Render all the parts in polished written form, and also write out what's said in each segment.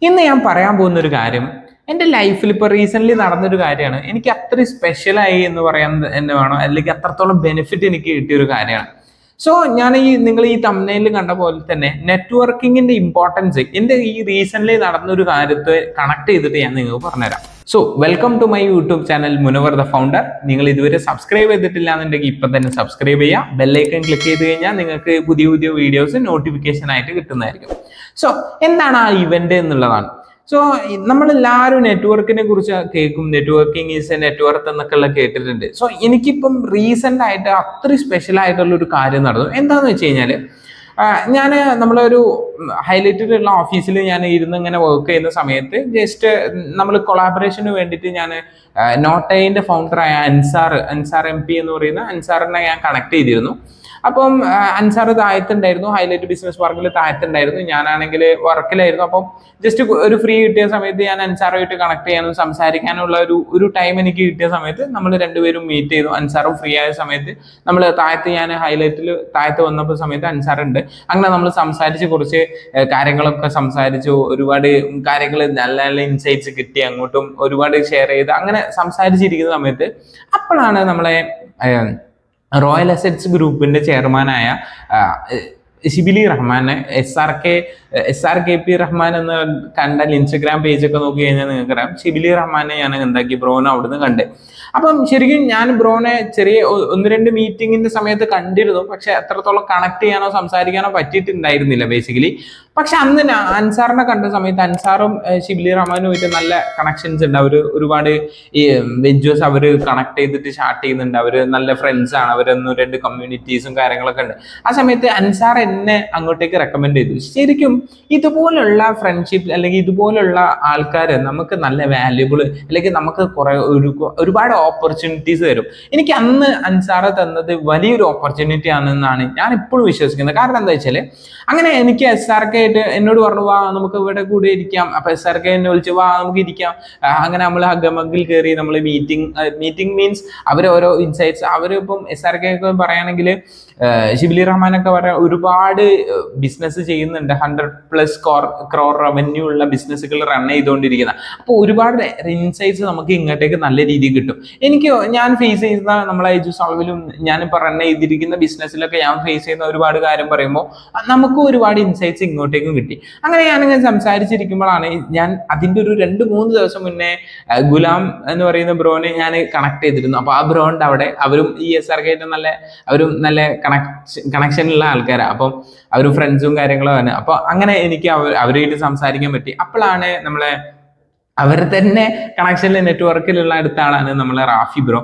ഇന്ന് ഞാൻ പറയാൻ പോകുന്ന ഒരു കാര്യം എൻ്റെ ലൈഫിൽ ഇപ്പോൾ റീസെൻ്റ്ലി നടന്നൊരു കാര്യമാണ്. എനിക്ക് അത്രയും സ്പെഷ്യലായി എന്ന് പറയാൻ തന്നെ വേണം, അല്ലെങ്കിൽ അത്രത്തോളം ബെനിഫിറ്റ് എനിക്ക് കിട്ടിയൊരു കാര്യമാണ്. സോ ഞാൻ നിങ്ങൾ ഈ തംബ്നെയിലിൽ കണ്ട പോലെ തന്നെ നെറ്റ്വർക്കിങ്ങിന്റെ ഇമ്പോർട്ടൻസ് എൻ്റെ ഈ റീസെൻ്റ്ലി നടന്നൊരു കാര്യത്തെ കണക്ട് ചെയ്തിട്ട് ഞാൻ നിങ്ങൾക്ക് പറഞ്ഞുതരാം. So welcome to my YouTube channel Munavar the founder. നിങ്ങൾ ഇതുവരെ സബ്സ്ക്രൈബ് ചെയ്തിട്ടില്ല എന്നുണ്ടെങ്കിൽ ഇപ്പം തന്നെ സബ്സ്ക്രൈബ് ചെയ്യുക. ബെല്ലൈക്കൺ ക്ലിക്ക് ചെയ്ത് കഴിഞ്ഞാൽ നിങ്ങൾക്ക് പുതിയ പുതിയ വീഡിയോസ് നോട്ടിഫിക്കേഷൻ ആയിട്ട് കിട്ടുന്നതായിരിക്കും. സോ എന്താണ് ആ ഇവന്റ് എന്നുള്ളതാണ്. സോ നമ്മളെല്ലാവരും നെറ്റ്വർക്കിനെ കുറിച്ച് കേൾക്കും, നെറ്റ്വർക്കിംഗ് ഈസ് എ നെറ്റ്വർക്ക് എന്നൊക്കെ കേട്ടിട്ടുണ്ട്. സോ എനിക്കിപ്പം റീസെന്റ് ആയിട്ട് അത്രയും സ്പെഷ്യൽ ആയിട്ടുള്ള ഒരു കാര്യം നടന്നു. എന്താന്ന് വെച്ച് കഴിഞ്ഞാല് ഞാൻ നമ്മളൊരു ഹൈലൈറ്റിലുള്ള ഓഫീസിൽ ഞാൻ ഇരുന്ന് ഇങ്ങനെ വർക്ക് ചെയ്യുന്ന സമയത്ത് ജസ്റ്റ് നമ്മൾ കൊളാബറേഷന് വേണ്ടിയിട്ട് ഞാൻ നോട്ടൈൻ്റെ ഫൗണ്ടറായ അൻസാർ MP എന്ന് പറയുന്ന അൻസാറിനെ ഞാൻ കണക്ട് ചെയ്തിരുന്നു. അപ്പം അൻസാർ താഴത്തുണ്ടായിരുന്നു, ഹൈലൈറ്റ് ബിസിനസ് പാർക്കിൽ താഴത്തുണ്ടായിരുന്നു, ഞാനാണെങ്കിൽ വർക്കിലായിരുന്നു. അപ്പം ജസ്റ്റ് ഒരു ഫ്രീ കിട്ടിയ സമയത്ത് ഞാൻ അൻസാറുമായിട്ട് കണക്ട് ചെയ്യാനും സംസാരിക്കാനുള്ള ഒരു ടൈം എനിക്ക് കിട്ടിയ സമയത്ത് നമ്മൾ രണ്ടുപേരും മീറ്റ് ചെയ്തു. അൻസാറും ഫ്രീ ആയ സമയത്ത് നമ്മൾ ഞാൻ ഹൈലൈറ്റിൽ താഴത്ത് വന്നപ്പോൾ സമയത്ത് അൻസാറുണ്ട്. അങ്ങനെ നമ്മൾ സംസാരിച്ച് കുറച്ച് കാര്യങ്ങളൊക്കെ സംസാരിച്ചു, ഒരുപാട് കാര്യങ്ങൾ നല്ല നല്ല ഇൻസൈറ്റ്സ് കിട്ടി, അങ്ങോട്ടും ഒരുപാട് ഷെയർ ചെയ്ത് അങ്ങനെ സംസാരിച്ചിരിക്കുന്ന സമയത്ത് അപ്പോഴാണ് നമ്മളെ റോയൽ അസറ്റ്സ് ഗ്രൂപ്പിന്റെ ചെയർമാനായ ഷിബിലി റഹ്മാനെ SRKP റഹ്മാൻ എന്ന് കണ്ടാൽ ഇൻസ്റ്റഗ്രാം പേജൊക്കെ നോക്കി കഴിഞ്ഞാൽ നിങ്ങൾക്ക് അറിയാം. ഷിബിലി റഹ്മാനെ ഞാൻ എന്താക്കി ബ്രോനെ അവിടുന്ന് കണ്ട്. അപ്പം ശരിക്കും ഞാൻ ബ്രോനെ ചെറിയ 1-2 മീറ്റിങ്ങിന്റെ സമയത്ത് കണ്ടിരുന്നു, പക്ഷെ അത്രത്തോളം കണക്ട് ചെയ്യാനോ സംസാരിക്കാനോ പറ്റിയിട്ടുണ്ടായിരുന്നില്ല ബേസിക്കലി. പക്ഷെ അന്ന് അൻസാറിനെ കണ്ട സമയത്ത് അൻസാറും ഷിബിലി റഹ്മാനുമായിട്ട് നല്ല കണക്ഷൻസ് ഉണ്ട്. അവർ ഒരുപാട് ഈ വെഞ്ചേഴ്സ് അവർ കണക്ട് ചെയ്തിട്ട് സ്റ്റാർട്ട് ചെയ്യുന്നുണ്ട്. അവർ നല്ല ഫ്രണ്ട്സ് ആണ്. അവർ 1-2 കമ്മ്യൂണിറ്റീസും കാര്യങ്ങളൊക്കെ ഉണ്ട്. ആ സമയത്ത് അൻസാർ എന്നെ അങ്ങോട്ടേക്ക് റെക്കമെൻഡ് ചെയ്തു. ശരിക്കും ഇതുപോലുള്ള ഫ്രണ്ട്ഷിപ്പ് അല്ലെങ്കിൽ ഇതുപോലുള്ള ആൾക്കാർ നമുക്ക് നല്ല വാല്യുബിൾ അല്ലെങ്കിൽ നമുക്ക് ഒരുപാട് ഓപ്പർച്യൂണിറ്റീസ് തരും. എനിക്ക് അന്ന് അൻസാറ് തന്നത് വലിയൊരു ഓപ്പർച്യൂണിറ്റി ആണെന്നാണ് ഞാൻ ഇപ്പോഴും വിശ്വസിക്കുന്നത്. കാരണം എന്താ വെച്ചാൽ അങ്ങനെ എനിക്ക് SRK ആയിട്ട് എന്നോട് പറഞ്ഞു, വാ നമുക്ക് ഇവിടെ കൂടി ഇരിക്കാം. അപ്പൊ SRK എന്നെ വിളിച്ചു, വാ നമുക്ക് ഇരിക്കാം. അങ്ങനെ നമ്മൾ ഹഗമഗിൽ കയറി നമ്മൾ മീറ്റിംഗ് മീൻസ് അവർ ഓരോ ഇൻസൈറ്റ്സ് അവരിപ്പം SRK ഒക്കെ പറയുകയാണെങ്കിൽ ഷിബിലി റഹ്മാനൊക്കെ പറയാം ഒരുപാട് ബിസിനസ് ചെയ്യുന്നുണ്ട്, 100+ crore റവന്യൂ ഉള്ള ബിസിനസ്സുകൾ റൺ ചെയ്തുകൊണ്ടിരിക്കുന്ന. അപ്പോൾ ഒരുപാട് ഇൻസൈറ്റ്സ് നമുക്ക് ഇങ്ങോട്ടേക്ക് നല്ല രീതിയിൽ കിട്ടും. ഞാൻ ഫേസ് ചെയ്യുന്ന നമ്മളെ സോൾവിലും ഞാനിപ്പോൾ റൺ ചെയ്തിരിക്കുന്ന ബിസിനസ്സിലൊക്കെ ഞാൻ ഫേസ് ചെയ്യുന്ന ഒരുപാട് കാര്യം പറയുമ്പോൾ നമുക്ക് ഒരുപാട് ഇൻസൈറ്റ്സ് ഇങ്ങോട്ടേക്കും കിട്ടി. അങ്ങനെ ഞാനിങ്ങനെ സംസാരിച്ചിരിക്കുമ്പോഴാണ് ഞാൻ അതിൻ്റെ ഒരു 2-3 ദിവസം മുന്നേ ഗുലാം എന്ന് പറയുന്ന ബ്രോനെ ഞാൻ കണക്ട് ചെയ്തിരുന്നു. അപ്പോൾ ആ ബ്രോണ്ട് അവിടെ അവരും ഈ SRK അവരും നല്ല കണക്ഷനുള്ള ആൾക്കാരാണ്. അപ്പം അവരും ഫ്രണ്ട്സും കാര്യങ്ങളും ആണ്. അപ്പോൾ അങ്ങനെ എനിക്ക് അവരുമായിട്ട് സംസാരിക്കാൻ പറ്റി. അപ്പോഴാണ് നമ്മളെ അവർ തന്നെ കണക്ഷനിൽ നെറ്റ്വർക്കിലുള്ള അടുത്ത ആളാണ് നമ്മളെ റാഫി ബ്രോ.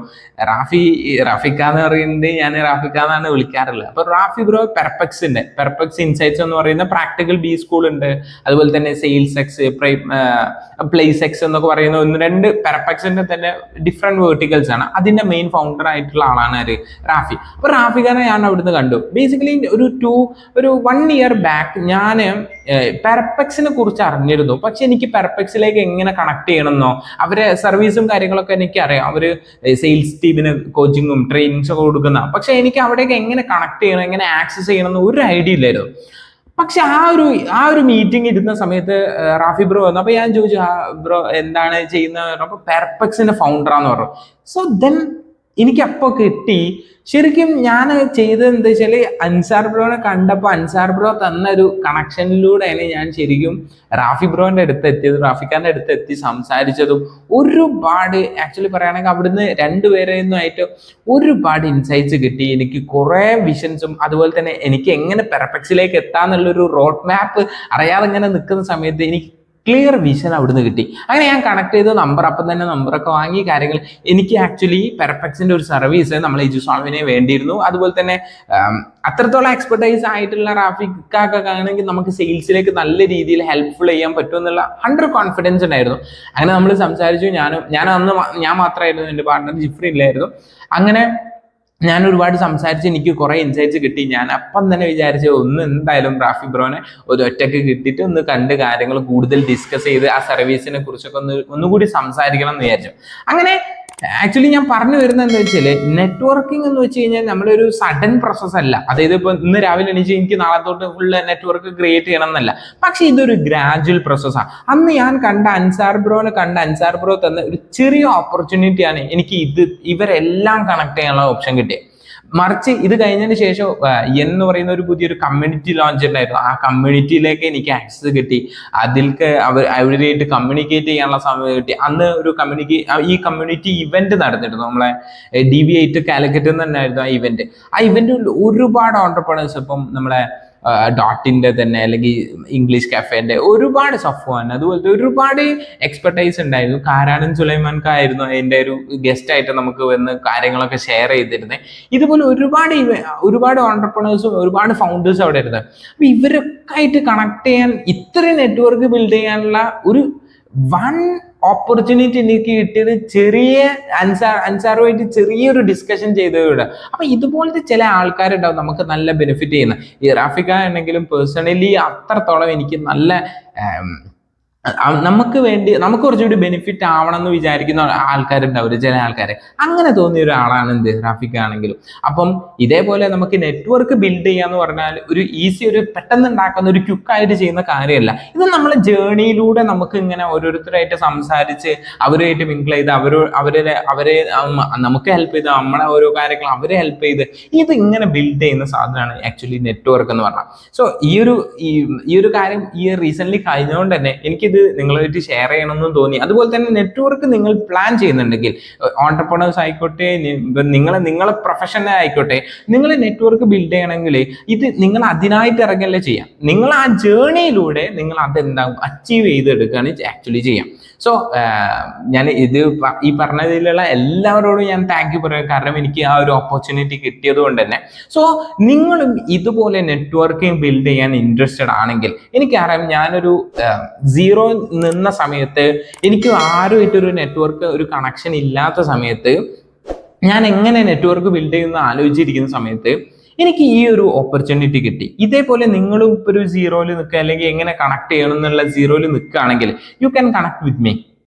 റാഫിക്ക എന്ന് പറയുന്നത് ഞാൻ റാഫിക്ക എന്നാണ് വിളിക്കാറുള്ളത്. അപ്പൊ റാഫി ബ്രോ പെർപെക്സ് ഇൻസൈറ്റ്സ് എന്ന് പറയുന്ന പ്രാക്ടിക്കൽ B സ്കൂൾ ഉണ്ട്, അതുപോലെ തന്നെ സെയിൽസ് എക്സ്, പ്ലേസ് എക്സ് എന്നൊക്കെ പറയുന്ന 1-2 പെർപെക്സിന്റെ തന്നെ ഡിഫറെന്റ് വേർട്ടിക്കൽസ് ആണ്. അതിന്റെ മെയിൻ ഫൗണ്ടർ ആയിട്ടുള്ള ആളാണ് റാഫി. അപ്പൊ റാഫിക്കാനെ ഞാൻ അവിടുന്ന് കണ്ടു. ബേസിക്കലി ഒരു 1 ഇയർ ബാക്ക് ഞാൻ പെർപെക്സിനെ കുറിച്ച് അറിഞ്ഞിരുന്നു, പക്ഷെ എനിക്ക് പെർപെക്സിലേക്ക് എങ്ങനെ കണക്ട് ചെയ്യണമെന്നോ അവരെ സർവീസും കാര്യങ്ങളൊക്കെ എനിക്ക് അറിയാം. അവര് സെയിൽസ് ടീമിന് കോച്ചിങ്ങും ട്രെയിനിങ്സും ഒക്കെ കൊടുക്കുന്ന, പക്ഷെ എനിക്ക് അവിടേക്ക് എങ്ങനെ കണക്ട് ചെയ്യണം, എങ്ങനെ ആക്സസ് ചെയ്യണം എന്ന് ഒരു ഐഡിയ ഇല്ലായിരുന്നു. പക്ഷെ ആ ഒരു മീറ്റിംഗ് ഇരുന്ന സമയത്ത് റാഫി ബ്രോ വന്നു. അപ്പൊ ഞാൻ ചോദിച്ചു, ബ്രോ എന്താണ് ചെയ്യുന്നത്? അപ്പൊ പെർപെക്സിന്റെ ഫൗണ്ടറാന്ന് പറഞ്ഞു. സോ ദെൻ എനിക്ക് അപ്പൊ കിട്ടി. ശരിക്കും ഞാൻ ചെയ്തത് എന്താ വെച്ചാൽ അൻസാർ ബ്രോനെ കണ്ടപ്പോൾ അൻസാർ ബ്രോ തന്ന ഒരു കണക്ഷനിലൂടെയാണ് ഞാൻ ശരിക്കും റാഫി ബ്രോന്റെ അടുത്ത് എത്തിയത്, റാഫിക്കാന്റെ അടുത്ത് എത്തി സംസാരിച്ചതും. ഒരുപാട് ആക്ച്വലി പറയുകയാണെങ്കിൽ അവിടുന്ന് 2 പേരെയുമായിട്ട് ഒരുപാട് ഇൻസൈറ്റ്സ് കിട്ടി. എനിക്ക് കുറെ വിഷൻസും അതുപോലെ തന്നെ എനിക്ക് എങ്ങനെ പെർഫെക്സിലേക്ക് എത്താന്നുള്ളൊരു റോഡ് മാപ്പ് അറിയാതെ ഇങ്ങനെ നിൽക്കുന്ന സമയത്ത് എനിക്ക് ക്ലിയർ വിഷൻ അവിടുന്ന് കിട്ടി. അങ്ങനെ ഞാൻ കണക്ട് ചെയ്ത് അപ്പം തന്നെ നമ്പറൊക്കെ വാങ്ങി കാര്യങ്ങൾ. എനിക്ക് ആക്ച്വലി പെർഫെക്സിന്റെ ഒരു സർവീസ് നമ്മളെ സോൾവിനെ വേണ്ടിയിരുന്നു. അതുപോലെ തന്നെ അത്രത്തോളം എക്സ്പെർട്ടൈസ് ആയിട്ടുള്ള റാഫിക്കൊക്കെ ആണെങ്കിൽ നമുക്ക് സെയിൽസിലേക്ക് നല്ല രീതിയിൽ ഹെൽപ്ഫുൾ ചെയ്യാൻ പറ്റുമെന്നുള്ള 100% കോൺഫിഡൻസ് ഉണ്ടായിരുന്നു. അങ്ങനെ നമ്മൾ സംസാരിച്ചു. ഞാൻ മാത്രമായിരുന്നു, എൻ്റെ പാർട്ണർ ജിഫ്രി ഇല്ലായിരുന്നു. അങ്ങനെ ഞാൻ ഒരുപാട് സംസാരിച്ച് എനിക്ക് കുറെ ഇൻസൈറ്റ്സ് കിട്ടി. ഞാൻ അപ്പം തന്നെ വിചാരിച്ചു എന്തായാലും റാഫി ബ്രോനെ ഒറ്റയ്ക്ക് കിട്ടിയിട്ട് ഒന്ന് കണ്ട് കാര്യങ്ങൾ കൂടുതൽ ഡിസ്കസ് ചെയ്ത് ആ സർവീസിനെ കുറിച്ചൊക്കെ ഒന്നുകൂടി സംസാരിക്കണം എന്ന് വിചാരിച്ചു. അങ്ങനെ ആക്ച്വലി ഞാൻ പറഞ്ഞു വരുന്നത് എന്താ വെച്ചാൽ, നെറ്റ്വർക്കിംഗ് എന്ന് വെച്ച് കഴിഞ്ഞാൽ നമ്മളൊരു സഡൻ പ്രോസസ് അല്ല. അതായത് ഇപ്പൊ ഇന്ന് രാവിലെ എണീച്ച് എനിക്ക് നാളെ തൊട്ട് ഫുള്ള് നെറ്റ്വർക്ക് ക്രിയേറ്റ് ചെയ്യണം എന്നല്ല, പക്ഷെ ഇതൊരു ഗ്രാജുവൽ പ്രോസസ്സാണ്. അന്ന് ഞാൻ കണ്ട അൻസാർ ബ്രോ തന്ന ഒരു ചെറിയ ഓപ്പർച്യൂണിറ്റിയാണ് എനിക്ക് ഇവരെല്ലാം കണക്ട് ചെയ്യാനുള്ള ഓപ്ഷൻ കിട്ടിയത്. മറിച്ച് ഇത് കഴിഞ്ഞതിന് ശേഷം എന്ന് പറയുന്ന ഒരു പുതിയൊരു കമ്മ്യൂണിറ്റി ലോഞ്ച് ഉണ്ടായിരുന്നു. ആ കമ്മ്യൂണിറ്റിയിലേക്ക് എനിക്ക് ആക്സസ് കിട്ടി. അതിൽക്ക് അവരുമായിട്ട് കമ്മ്യൂണിക്കേറ്റ് ചെയ്യാനുള്ള സമയം കിട്ടി. അന്ന് ഒരു ഈ കമ്മ്യൂണിറ്റി ഇവന്റ് നടന്നിരുന്നു. നമ്മളെ DV8 കാലിക്കറ്റ് തന്നെയായിരുന്നു ആ ഇവന്റ്. ആ ഇവന്റിൽ ഒരുപാട് ഓണ്ടർപ്രണേഴ്സ്, ഇപ്പം നമ്മളെ ഡോട്ടിന്റെ തന്നെ അല്ലെങ്കിൽ ഇംഗ്ലീഷ് കഫേന്റെ ഒരുപാട് സഫ്വാൻ, അതുപോലത്തെ ഒരുപാട് എക്സ്പെർട്ടൈസ് ഉണ്ടായിരുന്നു. കാരാനൻ സുലൈമാൻകായിരുന്നു അതിന്റെ ഒരു ഗസ്റ്റ് ആയിട്ട് നമുക്ക് വന്ന് കാര്യങ്ങളൊക്കെ ഷെയർ ചെയ്തിരുന്നത്. ഇതുപോലെ ഒരുപാട് ഓണ്ടർപ്രണേഴ്സും ഒരുപാട് ഫൗണ്ടേഴ്സും അവിടെ ഇരുന്നത്. അപ്പൊ ഇവരൊക്കെ ആയിട്ട് കണക്ട് ചെയ്യാൻ, ഇത്രയും നെറ്റ്വർക്ക് ബിൽഡ് ചെയ്യാനുള്ള ഒരു വൺ ഓപ്പർച്യൂണിറ്റി എനിക്ക് കിട്ടിയത് ചെറിയ അൻസാറുമായിട്ട് ചെറിയൊരു ഡിസ്കഷൻ ചെയ്തതോടെ. അപ്പൊ ഇതുപോലത്തെ ചില ആൾക്കാരുണ്ടാവും നമുക്ക് നല്ല ബെനിഫിറ്റ് ചെയ്യുന്ന. ഈ റാഫിക്ക ആണെങ്കിലും പേഴ്സണലി അത്രത്തോളം എനിക്ക് നല്ല നമുക്ക് കുറച്ചുകൂടി ബെനിഫിറ്റ് ആവണം എന്ന് വിചാരിക്കുന്ന ആൾക്കാരുണ്ടാവും, ചില ആൾക്കാർ. അങ്ങനെ തോന്നിയ ഒരാളാണ് എന്ത് റാഫിക്ക ആണെങ്കിലും. അപ്പം ഇതേപോലെ നമുക്ക് നെറ്റ്വർക്ക് ബിൽഡ് ചെയ്യാന്ന് പറഞ്ഞാൽ ഒരു പെട്ടെന്ന് ഉണ്ടാക്കുന്ന ഒരു ക്വിക്കായിട്ട് ചെയ്യുന്ന കാര്യമല്ല. ഇത് നമ്മളെ ജേണിയിലൂടെ നമുക്ക് ഇങ്ങനെ ഓരോരുത്തരായിട്ട് സംസാരിച്ച് അവരുമായിട്ട് മിങ്കിൾ ചെയ്ത് അവരെ നമുക്ക് ഹെൽപ്പ് ചെയ്ത് നമ്മളെ ഓരോ കാര്യങ്ങൾ അവരെ ഹെൽപ്പ് ചെയ്ത് ഇത് ഇങ്ങനെ ബിൽഡ് ചെയ്യുന്ന സാധനമാണ് ആക്ച്വലി നെറ്റ്വർക്ക് എന്ന് പറഞ്ഞാൽ. സോ ഈ ഒരു കാര്യം റീസെന്റ് കഴിഞ്ഞുകൊണ്ട് തന്നെ എനിക്കിത് നിങ്ങളുമായിട്ട് ഷെയർ ചെയ്യണമെന്ന് തോന്നി. അതുപോലെ തന്നെ നെറ്റ്വർക്ക് നിങ്ങൾ പ്ലാൻ ചെയ്യുന്നുണ്ടെങ്കിൽ, ഓണ്ടർപ്രണേഴ്സ് ആയിക്കോട്ടെ, നിങ്ങളെ പ്രൊഫഷണൽ ആയിക്കോട്ടെ, നിങ്ങൾ നെറ്റ്വർക്ക് ബിൽഡ് ചെയ്യണമെങ്കിൽ ഇത് നിങ്ങൾ അതിനായിട്ട് ഇറങ്ങല്ലേ ചെയ്യാം. നിങ്ങൾ ആ ജേണിയിലൂടെ നിങ്ങൾ അതെന്താവും അച്ചീവ് ചെയ്തെടുക്കുകയാണ് ആക്ച്വലി ചെയ്യാം. സോ ഞാൻ ഈ പറഞ്ഞതിലുള്ള എല്ലാവരോടും ഞാൻ താങ്ക് യു പറയാം. കാരണം എനിക്ക് ആ ഒരു ഓപ്പർച്യൂണിറ്റി കിട്ടിയത് കൊണ്ട് തന്നെ. സോ നിങ്ങളും ഇതുപോലെ നെറ്റ്വർക്കിംഗ് ബിൽഡ് ചെയ്യാൻ ഇൻട്രസ്റ്റഡ് ആണെങ്കിൽ, എനിക്കറിയാം ഞാനൊരു സീറോ നിന്ന സമയത്ത്, എനിക്ക് ആരുമായിട്ടൊരു നെറ്റ്വർക്ക് ഒരു കണക്ഷൻ ഇല്ലാത്ത സമയത്ത് ഞാൻ എങ്ങനെ നെറ്റ്വർക്ക് ബിൽഡ് ചെയ്യുന്ന ആലോചിച്ചിരിക്കുന്ന സമയത്ത് എനിക്ക് ഈ ഒരു ഓപ്പർച്യൂണിറ്റി കിട്ടി. ഇതേപോലെ നിങ്ങളും ഇപ്പോൾ ഒരു സീറോയിൽ നിൽക്കുക, അല്ലെങ്കിൽ എങ്ങനെ കണക്ട് ചെയ്യണം എന്നുള്ള സീറോയിൽ നിൽക്കുകയാണെങ്കിൽ you can connect with me.